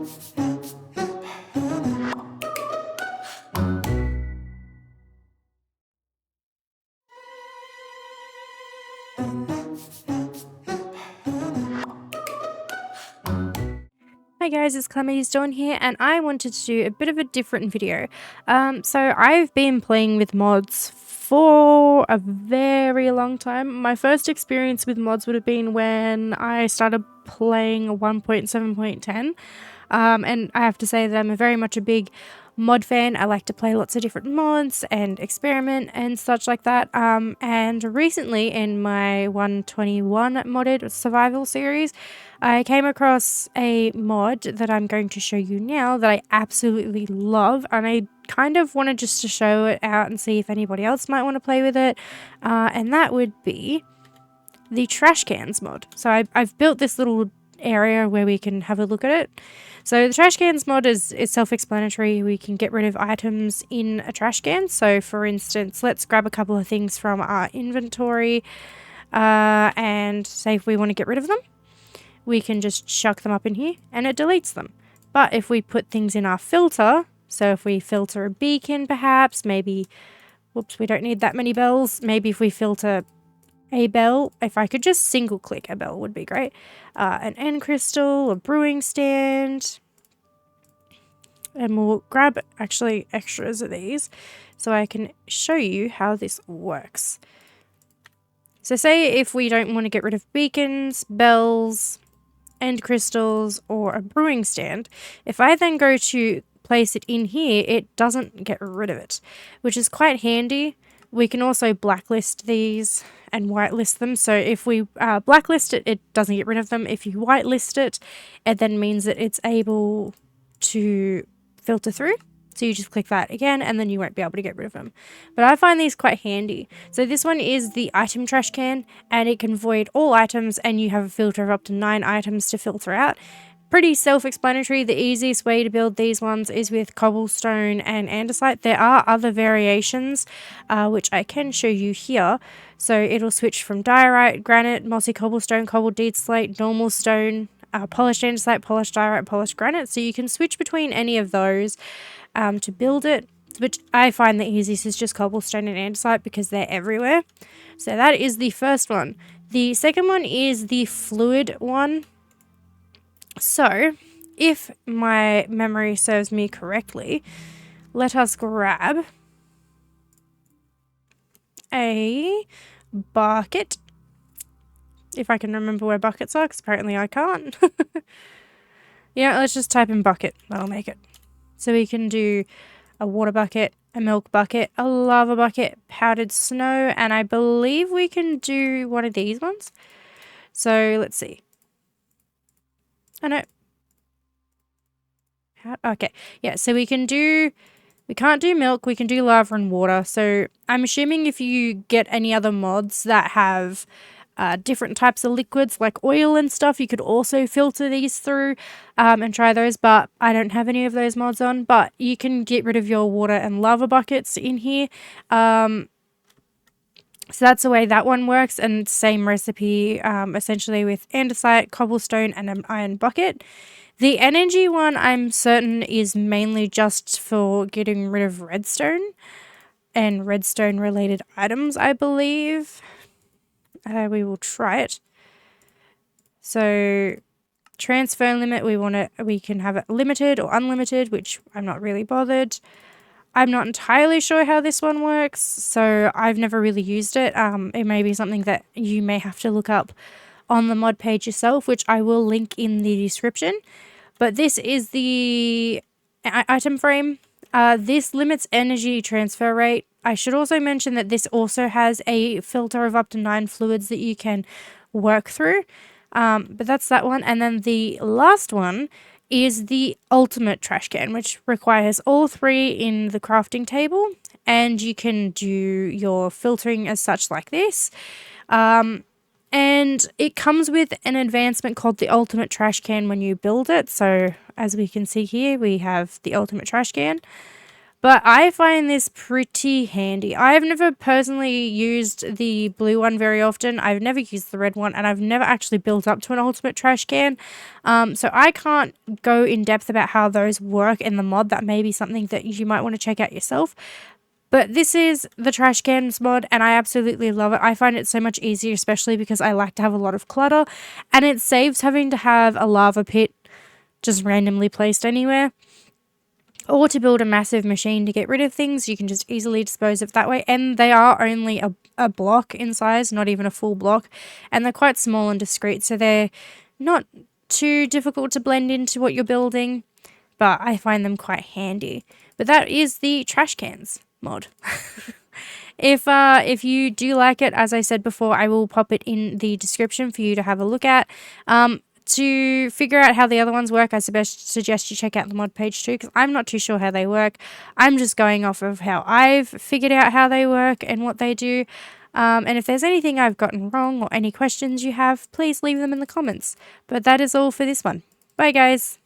Hi guys, it's CalamitiesDawn here, and I wanted to do a bit of a different video. So I've been playing with mods for a very long time. My first experience with mods would have been when I started playing 1.7.10. And I have to say that I'm very much a big mod fan. I like to play lots of different mods and experiment and such like that. And recently in my 121 modded survival series, I came across a mod that I'm going to show you now that I absolutely love, and I kind of wanted just to show it out and see if anybody else might want to play with it, and that would be the trash cans mod. So I've built this little area where we can have a look at it. So the trash cans mod is self-explanatory. We can get rid of items in a trash can. So for instance, let's grab a couple of things from our inventory and say if we want to get rid of them, we can just chuck them up in here and it deletes them. But if we put things in our filter, so if we filter a beacon perhaps, maybe, whoops, we don't need that many bells. Maybe if we filter a bell, if I could just single click a bell would be great. An end crystal, a brewing stand, and we'll grab actually extras of these so I can show you how this works. So say if we don't want to get rid of beacons, bells, end crystals, or a brewing stand, if I then go to place it in here, it doesn't get rid of it, which is quite handy. We can also blacklist these and whitelist them. So if we blacklist it, it doesn't get rid of them. If you whitelist it, it then means that it's able to filter through. So you just click that again and then you won't be able to get rid of them. But I find these quite handy. So this one is the item trash can, and it can void all items, and you have a filter of up to 9 items to filter out. Pretty self-explanatory. The easiest way to build these ones is with cobblestone and andesite. There are other variations which I can show you here. So it'll switch from diorite, granite, mossy cobblestone, cobbled deed slate, normal stone, polished andesite, polished diorite, polished granite. So you can switch between any of those to build it, which I find the easiest is just cobblestone and andesite because they're everywhere. So that is the first one. The second one is the fluid one. So, if my memory serves me correctly, let us grab a bucket. If I can remember where buckets are, because apparently I can't. Yeah, let's just type in bucket. That'll make it. So we can do a water bucket, a milk bucket, a lava bucket, powdered snow, and I believe we can do one of these ones. So, let's see. Oh no. Okay, yeah, so we can't do milk, we can do lava and water. So I'm assuming if you get any other mods that have different types of liquids like oil and stuff, you could also filter these through and try those, but I don't have any of those mods on. But you can get rid of your water and lava buckets in here. So that's the way that one works, and same recipe essentially with andesite, cobblestone, and an iron bucket. The energy one I'm certain is mainly just for getting rid of redstone and redstone related items, I believe. We will try it. So transfer limit, we can have it limited or unlimited, which I'm not really bothered. I'm not entirely sure how this one works, so I've never really used it. It may be something that you may have to look up on the mod page yourself, which I will link in the description. But this is the item frame. This limits energy transfer rate. I should also mention that this also has a filter of up to 9 fluids that you can work through. But that's that one. And then the last one is the ultimate trash can, which requires all 3 in the crafting table, and you can do your filtering as such like this. And it comes with an advancement called the ultimate trash can when you build it. So as we can see here, we have the ultimate trash can. But I find this pretty handy. I've never personally used the blue one very often. I've never used the red one, and I've never actually built up to an ultimate trash can. So I can't go in depth about how those work in the mod. That may be something that you might want to check out yourself. But this is the trash cans mod, and I absolutely love it. I find it so much easier, especially because I like to have a lot of clutter, and it saves having to have a lava pit just randomly placed anywhere, or to build a massive machine to get rid of things. You can just easily dispose of that way. And they are only a block in size, not even a full block. And they're quite small and discreet, so they're not too difficult to blend into what you're building. But I find them quite handy. But that is the trash cans mod. If you do like it, as I said before, I will pop it in the description for you to have a look at. To figure out how the other ones work, I suggest you check out the mod page too, because I'm not too sure how they work. I'm just going off of how I've figured out how they work and what they do. And if there's anything I've gotten wrong or any questions you have, please leave them in the comments. But that is all for this one. Bye, guys.